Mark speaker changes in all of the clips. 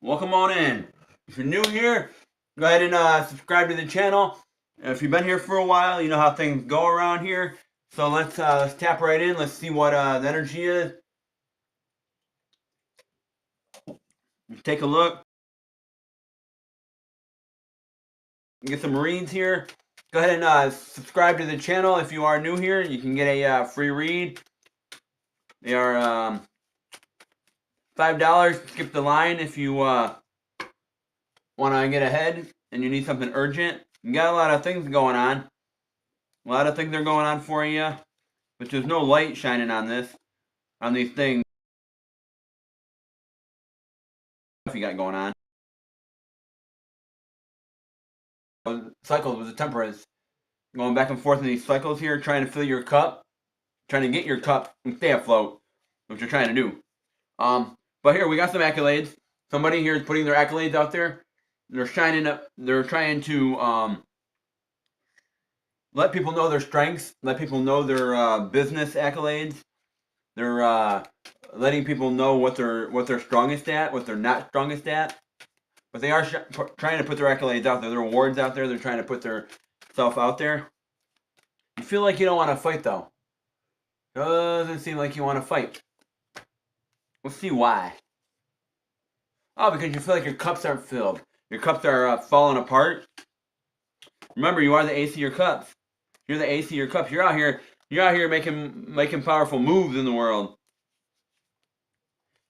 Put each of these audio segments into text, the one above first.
Speaker 1: welcome on in. If you're new here, go ahead and subscribe to the channel. If you've been here for a while, you know how things go around here. So let's tap right in. Let's see what the energy is. Take a look. Get some reads here. Go ahead and subscribe to the channel if you are new here. You can get a free read. They are $5. Skip the line if you want to get ahead and you need something urgent. You got a lot of things going on. A lot of things are going on for you, but there's no light shining on these things. If you got going on. Cycles with the temperance. Going back and forth in these cycles here, trying to fill your cup, trying to get your cup and stay afloat, which you're trying to do. But here we got some accolades. Somebody here is putting their accolades out there. They're shining up. They're trying to let people know their strengths, let people know their business accolades. They're letting people know what they're strongest at, what they're not strongest at. But they are trying to put their accolades out there, their awards out there. They're trying to put their stuff out there. You feel like you don't want to fight, though. Doesn't seem like you want to fight. We'll see why. Oh, because you feel like your cups aren't filled. Your cups are falling apart. Remember, you are the ace of your cups. You're the ace of your cups. You're out here making powerful moves in the world.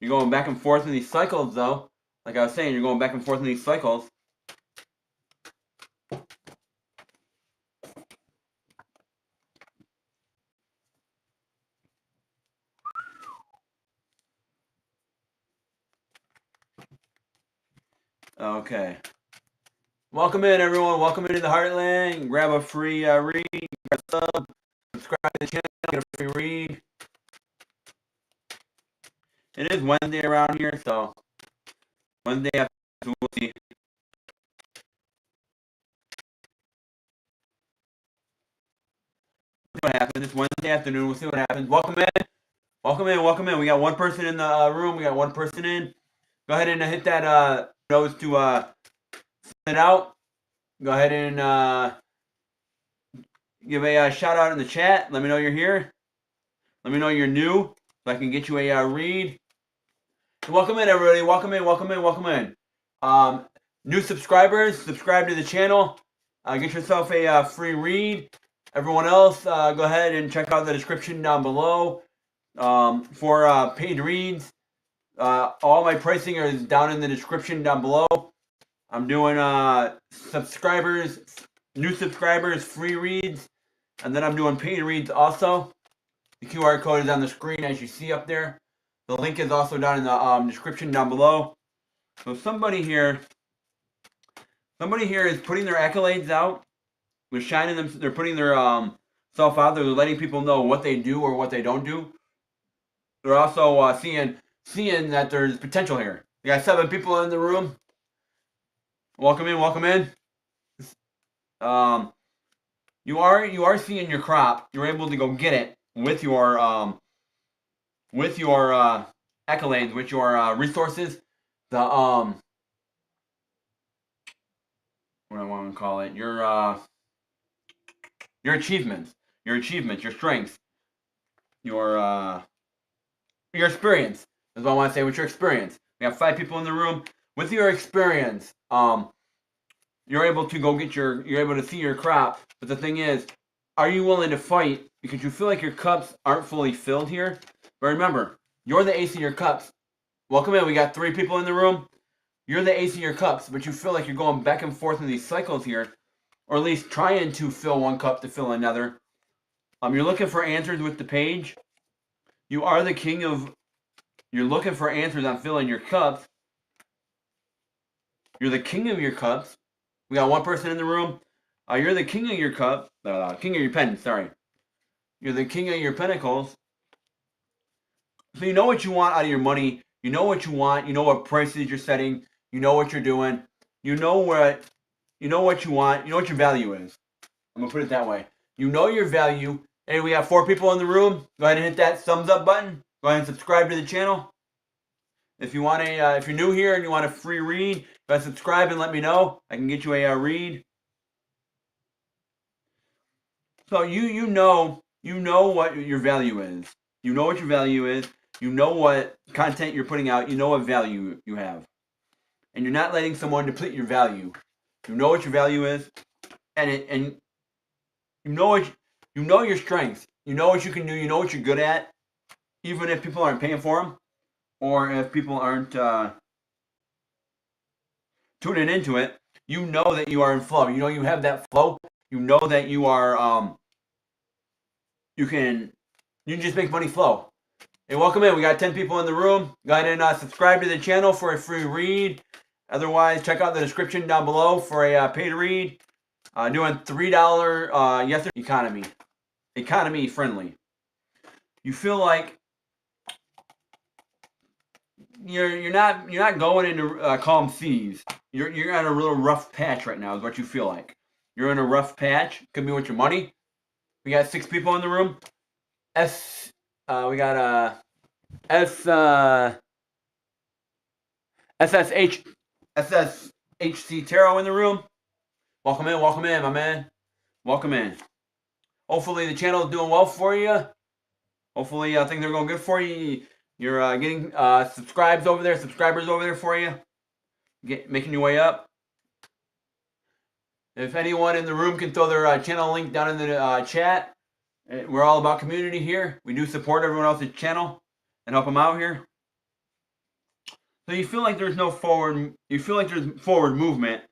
Speaker 1: You're going back and forth in these cycles, though. Like I was saying, you're going back and forth in these cycles. Okay. Welcome in, everyone. Welcome into the Heartland. Grab a free read. Grab a sub. Subscribe to the channel. Get a free read. It is Wednesday around here, so Wednesday afternoon, we'll see. What happens. It's Wednesday afternoon. We'll see what happens. Welcome in. Welcome in. Welcome in. We got one person in the room. We got one person in. Go ahead and hit that nose to send it out. Go ahead and give a shout out in the chat. Let me know you're here. Let me know you're new so I can get you a read. Welcome in, everybody. Welcome in. Welcome in. Welcome in. New subscribers, subscribe to the channel. Get yourself a free read. Everyone else, go ahead and check out the description down below for paid reads. All my pricing is down in the description down below. I'm doing subscribers, new subscribers, free reads, and then I'm doing paid reads also. The QR code is on the screen as you see up there. The link is also down in the description down below. So somebody here is putting their accolades out. They're shining them. They're putting their self out there. They're letting people know what they do or what they don't do. They're also seeing that there's potential here. We got 7 people in the room. Welcome in. Welcome in. You are seeing your crop. You're able to go get it with your accolades, with your resources. The what do I want to call it? Your achievements, your strengths, your experience is what I want to say. With your experience, we have 5 people in the room. With your experience, you're able to go get you're able to see your crop. But the thing is, are you willing to fight because you feel like your cups aren't fully filled here? But remember, you're the ace of your cups. Welcome in. We got 3 people in the room. You're the ace of your cups, but you feel like you're going back and forth in these cycles here, or at least trying to fill one cup to fill another. You're looking for answers with the page. You are the king of. You're looking for answers on filling your cups. You're the king of your cups. We got one person in the room. You're the king of your cup. King of your pen. Sorry. You're the king of your pentacles. So you know what you want out of your money. You know what you want. You know what prices you're setting. You know what you're doing. You know what you want. You know what your value is. I'm gonna put it that way. You know your value. Hey, we got 4 people in the room. Go ahead and hit that thumbs up button. Go ahead and subscribe to the channel. If you want if you're new here and you want a free read, subscribe and let me know. I can get you a read. So you know what your value is. You know what your value is. You know what content you're putting out. You know what value you have, and you're not letting someone deplete your value. You know what your value is, and you know your strengths. You know what you can do. You know what you're good at, even if people aren't paying for them, or if people aren't tuning into it. You know that you are in flow. You know you have that flow. You know that you are you can just make money flow. Hey, welcome in. We got 10 people in the room. Go ahead and subscribe to the channel for a free read. Otherwise, check out the description down below for a paid read. Doing $3 yesterday. Economy friendly. You feel like you're not going into calm seas. You're on a real rough patch right now. Is what you feel like. You're in a rough patch. Could be with your money. We got 6 people in the room. We got SSHC Tarot in the room. Welcome in, my man. Welcome in. Hopefully the channel is doing well for you. Hopefully things are going good for you. You're getting subscribers over there for you. Making your way up. If anyone in the room can throw their channel link down in the chat. We're all about community here. We do support everyone else's channel and help them out here. So you feel like there's forward movement,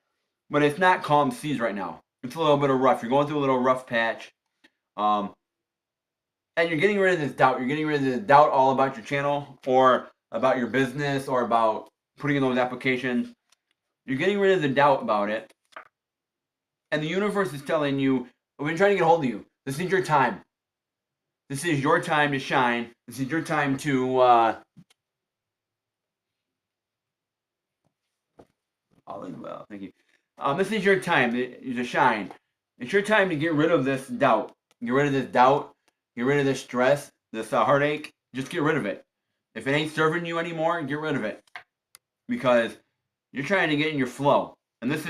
Speaker 1: but it's not calm seas right now. It's a little bit of rough. You're going through a little rough patch. And you're getting rid of this doubt. You're getting rid of this doubt all about your channel or about your business or about putting in those applications. You're getting rid of the doubt about it. And the universe is telling you, we've been trying to get a hold of you. This is your time. This is your time to shine. This is your time to all is well. Thank you. This is your time to shine. It's your time to get rid of this doubt. Get rid of this doubt. Get rid of this stress, this heartache. Just get rid of it. If it ain't serving you anymore, get rid of it. Because you're trying to get in your flow. And this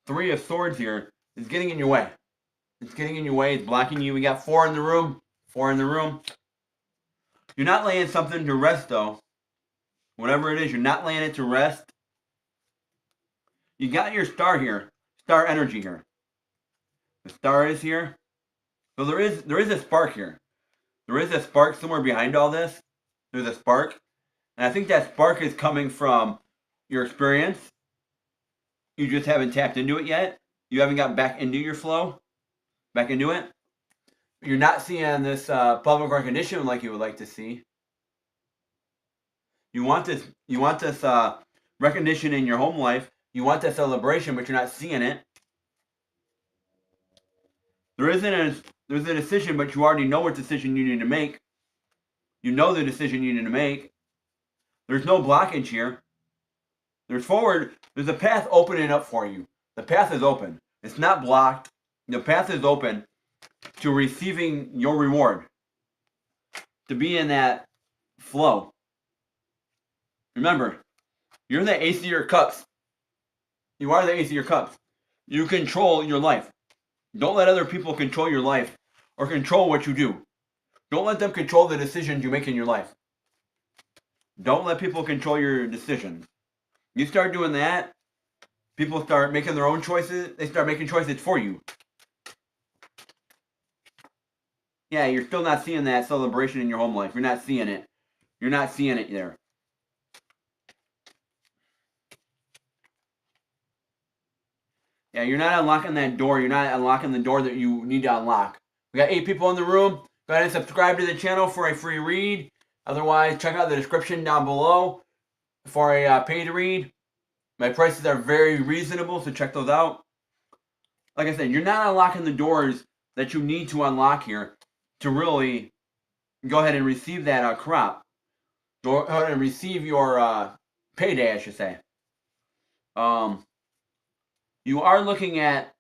Speaker 1: 3 of Swords here is getting in your way. It's getting in your way. It's blocking you. We got 4 in the room. 4 in the room. You're not laying something to rest, though. Whatever it is, you're not laying it to rest. You got your star here. Star energy here. The star is here. So there is a spark here. There is a spark somewhere behind all this. There's a spark. And I think that spark is coming from your experience. You just haven't tapped into it yet. You haven't gotten back into your flow. Back into it. You're not seeing this public recognition like you would like to see. You want this recognition in your home life. You want that celebration, but you're not seeing it. There's a decision, but you already know what decision you need to make. You know the decision you need to make. There's no blockage here. There's a path opening up for you. The path is open. It's not blocked. The path is open to receiving your reward. To be in that flow. Remember, you're the ace of your cups. You are the ace of your cups. You control your life. Don't let other people control your life or control what you do. Don't let them control the decisions you make in your life. Don't let people control your decisions. You start doing that, people start making their own choices. They start making choices for you. Yeah, you're still not seeing that celebration in your home life. You're not seeing it. You're not seeing it there. Yeah, you're not unlocking that door. You're not unlocking the door that you need to unlock. We got 8 people in the room. Go ahead and subscribe to the channel for a free read. Otherwise, check out the description down below for a paid read. My prices are very reasonable, so check those out. Like I said, you're not unlocking the doors that you need to unlock here to really go ahead and receive that crop. Go ahead and receive your payday, I should say. You are looking at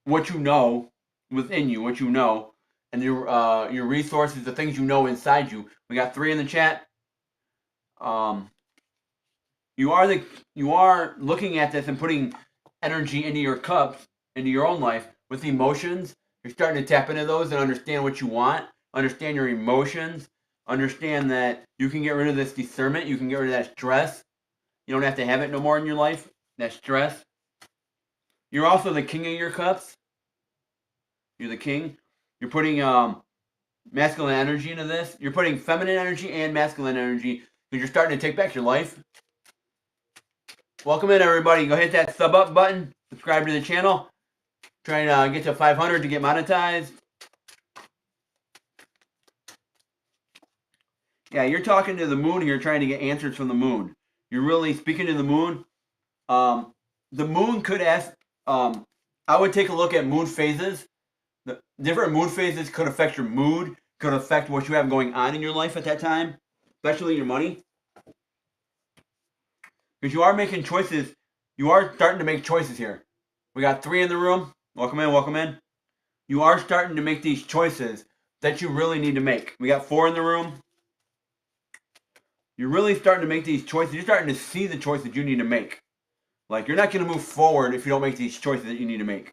Speaker 1: what you know within you, what you know, and your resources, the things you know inside you. We got 3 in the chat. You are looking at this and putting energy into your cups, into your own life with emotions. You're starting to tap into those and understand what you want, understand your emotions, understand that you can get rid of this discernment, you can get rid of that stress. You don't have to have it no more in your life, that stress. You're also the king of your cups. You're the king. You're putting masculine energy into this. You're putting feminine energy and masculine energy because you're starting to take back your life. Welcome in, everybody. Go hit that sub up button. Subscribe to the channel. Trying to get to 500 to get monetized. Yeah, you're talking to the moon here, trying to get answers from the moon. You're really speaking to the moon. The moon could ask. I would take a look at moon phases. The different moon phases could affect your mood, could affect what you have going on in your life at that time, especially your money. Because you are making choices. You are starting to make choices here. We got 3 in the room. Welcome in, welcome in. You are starting to make these choices that you really need to make. We got 4 in the room. You're really starting to make these choices. You're starting to see the choices you need to make. Like, you're not going to move forward if you don't make these choices that you need to make.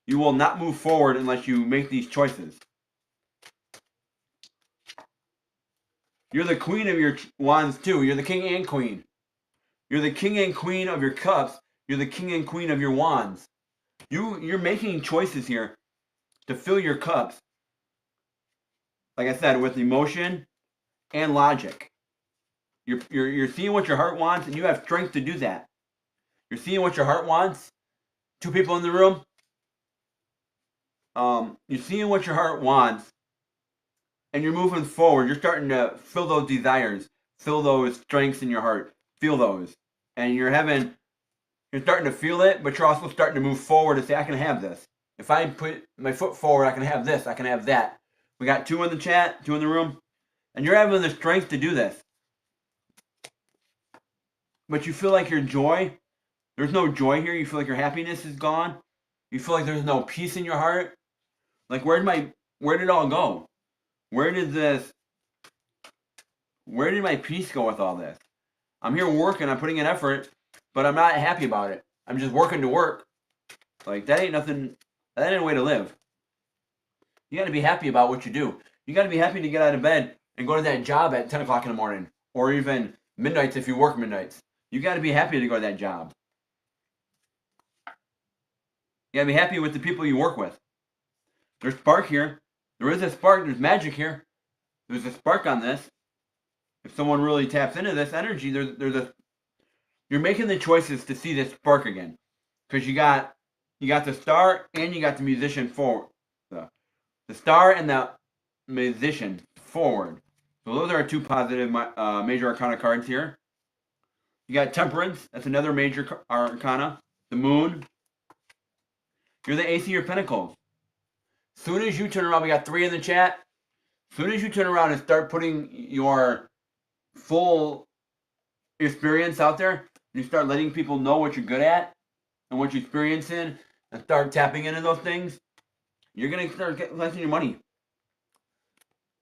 Speaker 1: You will not move forward unless you make these choices. You're the queen of your wands too. You're the king and queen. You're the king and queen of your cups. You're the king and queen of your wands. You're making choices here to fill your cups. Like I said, with emotion and logic. You're seeing what your heart wants, and you have strength to do that. You're seeing what your heart wants. 2 people in the room. You're seeing what your heart wants, and you're moving forward. You're starting to fill those desires, fill those strengths in your heart, feel those, and you're starting to feel it, but you're also starting to move forward and say, I can have this. If I put my foot forward, I can have this, I can have that. We got 2 in the chat, 2 in the room, and you're having the strength to do this. But you feel like your joy, there's no joy here. You feel like your happiness is gone. You feel like there's no peace in your heart. Like, where did it all go? Where did my peace go with all this? I'm here working, I'm putting in effort, but I'm not happy about it. I'm just working to work. Like, that ain't nothing, that ain't a way to live. You got to be happy about what you do. You got to be happy to get out of bed and go to that job at 10 o'clock in the morning, or even midnights if you work midnights. You got to be happy to go to that job. You got to be happy with the people you work with. There's spark here. There is a spark. There's magic here. There's a spark on this. If someone really taps into this energy, you're making the choices to see this spark again. Because you got the star and you got the musician forward. The star and the musician forward. So those are our 2 positive major arcana cards here. You got temperance. That's another major arcana. The moon. You're the ace of your pentacles. Soon as you turn around, we got 3 in the chat. Soon as you turn around and start putting your full experience out there, you start letting people know what you're good at and what you experience in, and start tapping into those things, you're going to start getting less in your money.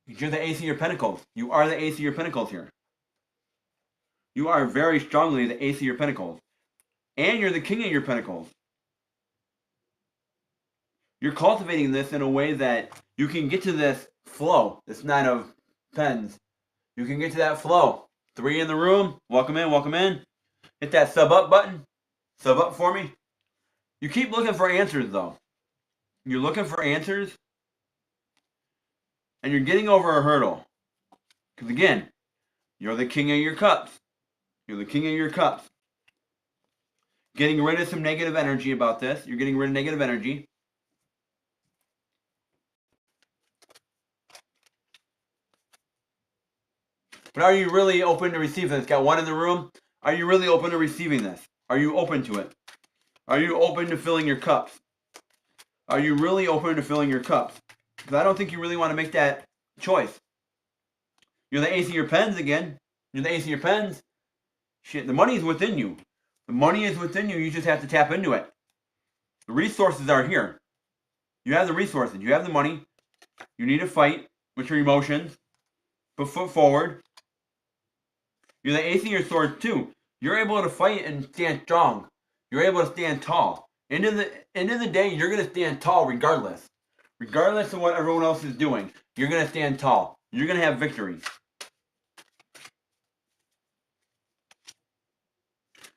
Speaker 1: You're the ace of your pentacles. You are the ace of your pentacles here. You are very strongly the ace of your pentacles. And you're the king of your pentacles. You're cultivating this in a way that you can get to this flow, this 9 of pens. You can get to that flow. 3 in the room. Welcome in, welcome in. Hit that sub up button. Sub up for me. You keep looking for answers, though. You're looking for answers, and you're getting over a hurdle. Because again, you're the king of your cups. You're the king of your cups. Getting rid of some negative energy about this. You're getting rid of negative energy. But are you really open to receiving this? Got 1 in the room. Are you really open to receiving this? Are you open to it? Are you open to filling your cups? Are you really open to filling your cups? Because I don't think you really want to make that choice. You're the ace of your pens again. You're the ace of your pens. Shit, the money is within you. The money is within you. You just have to tap into it. The resources are here. You have the resources. You have the money. You need to fight with your emotions. Put foot forward. You're the ace of your swords too. You're able to fight and stand strong. You're able to stand tall. End of the day, you're gonna stand tall regardless. Regardless of what everyone else is doing, you're gonna stand tall. You're gonna have victory.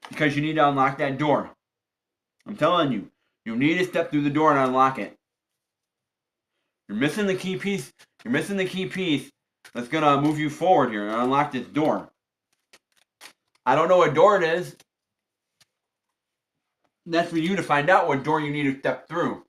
Speaker 1: Because you need to unlock that door. I'm telling you, you need to step through the door and unlock it. You're missing the key piece. You're missing the key piece that's gonna move you forward here and unlock this door. I don't know what door it is. That's for you to find out what door you need to step through.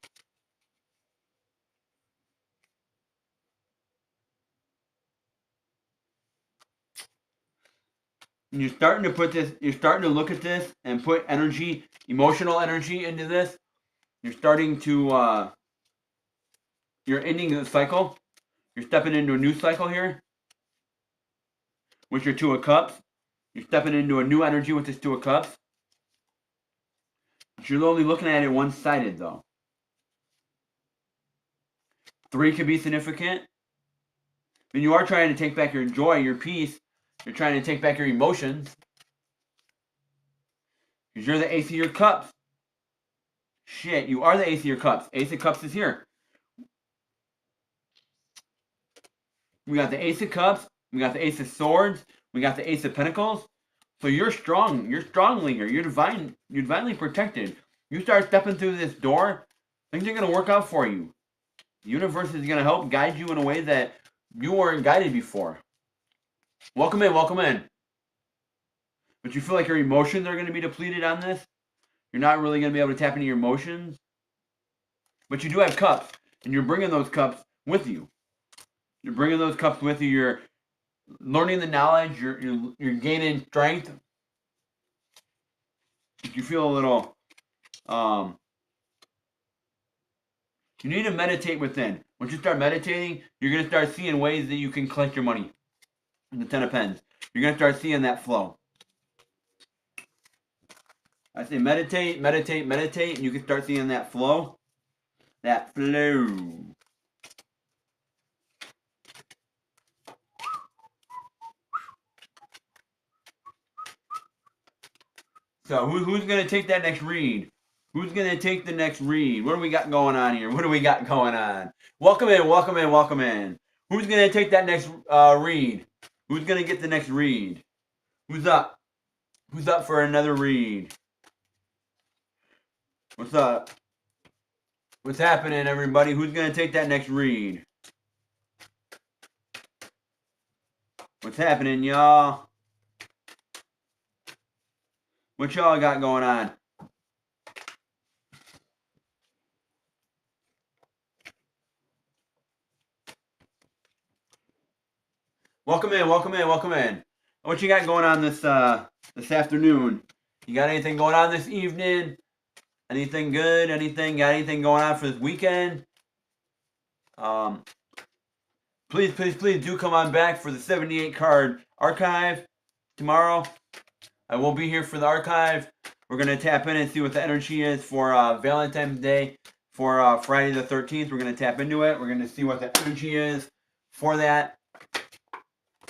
Speaker 1: And you're starting to look at this and put energy, emotional energy into this. You're starting to, you're ending the cycle. You're stepping into a new cycle here with your Two of Cups. You're stepping into a new energy with this Two of Cups. But you're only looking at it one-sided, though. 3 could be significant. When you are trying to take back your joy, your peace, you're trying to take back your emotions. Because you're the ace of your cups. Shit, you are the ace of your cups. Ace of cups is here. We got the ace of cups. We got the ace of swords. We got the ace of pentacles. So you're strong. You're strongly here. You're divinely protected. You start stepping through this door, things are going to work out for you. The universe is going to help guide you in a way that you weren't guided before. Welcome in, welcome in. But you feel like your emotions are going to be depleted on this? You're not really going to be able to tap into your emotions? But you do have cups, and you're bringing those cups with you. You're bringing those cups with you. You're learning the knowledge. You're gaining strength. You feel a little... you need to meditate within. Once you start meditating, you're going to start seeing ways that you can collect your money. The 10 of Pens. You're going to start seeing that flow. I say meditate, meditate, meditate, and you can start seeing that flow. That flow. So who's going to take that next read? Who's going to take the next read? What do we got going on here? What do we got going on? Welcome in, welcome in, welcome in. Who's going to take that next read? Who's going to get the next read? Who's up? Who's up for another read? What's up? What's happening, everybody? Who's going to take that next read? What's happening, y'all? What y'all got going on? Welcome in, welcome in, welcome in. What you got going on this afternoon? You got anything going on this evening? Anything good? Got anything going on for this weekend? Please, please, please do come on back for the 78 card archive tomorrow. I will be here for the archive. We're going to tap in and see what the energy is for Valentine's Day, for Friday the 13th. We're going to tap into it. We're going to see what the energy is for that.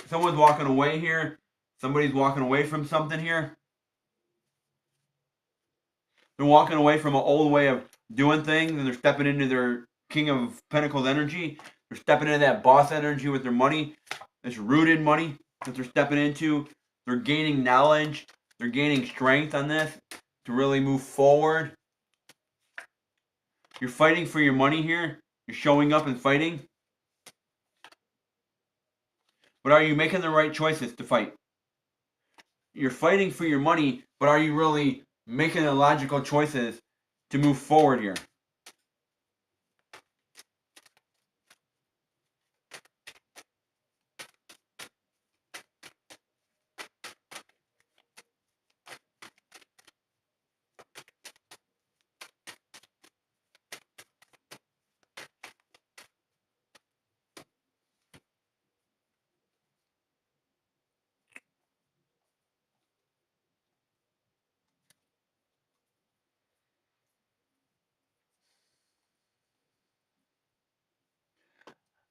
Speaker 1: Someone's walking away here. Somebody's walking away from something here. They're walking away from an old way of doing things, and they're stepping into their King of Pentacles energy. They're stepping into that boss energy with their money, this rooted money that they're stepping into. They're gaining knowledge. They're gaining strength on this to really move forward. You're fighting for your money here. You're showing up and fighting. But are you making the right choices to fight? You're fighting for your money, but are you really making the logical choices to move forward here?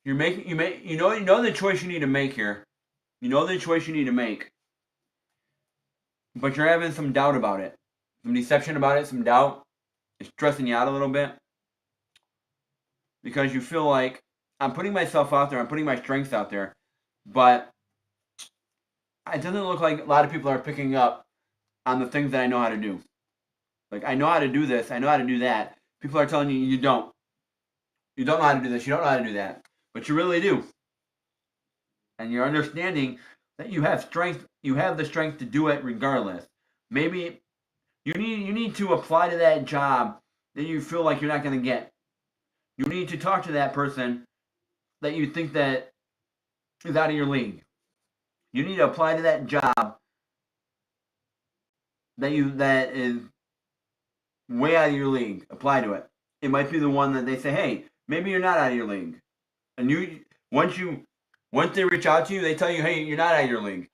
Speaker 1: You know the choice you need to make here. You know the choice you need to make. but you're having some doubt about it, some deception about it, some doubt. It's stressing you out a little bit because you feel like I'm putting myself out there, I'm putting my strengths out there, but it doesn't look like a lot of people are picking up on the things that I know how to do. Like, I know how to do this, I know how to do that. People are telling you you don't. You don't know how to do this, you don't know how to do that. But you really do. And you're understanding that you have strength, you have the strength to do it regardless. Maybe you need to apply to that job that you feel like you're not going to get. You need to talk to that person that you think that is out of your league. You need to apply to that job that is way out of your league. Apply to it. It might be the one that they say, "Hey, maybe you're not out of your league." And once they reach out to you, they tell you, "Hey, you're not out of your league.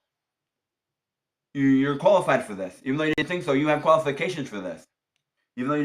Speaker 1: You're qualified for this." Even though you didn't think so, you have qualifications for this. Even though you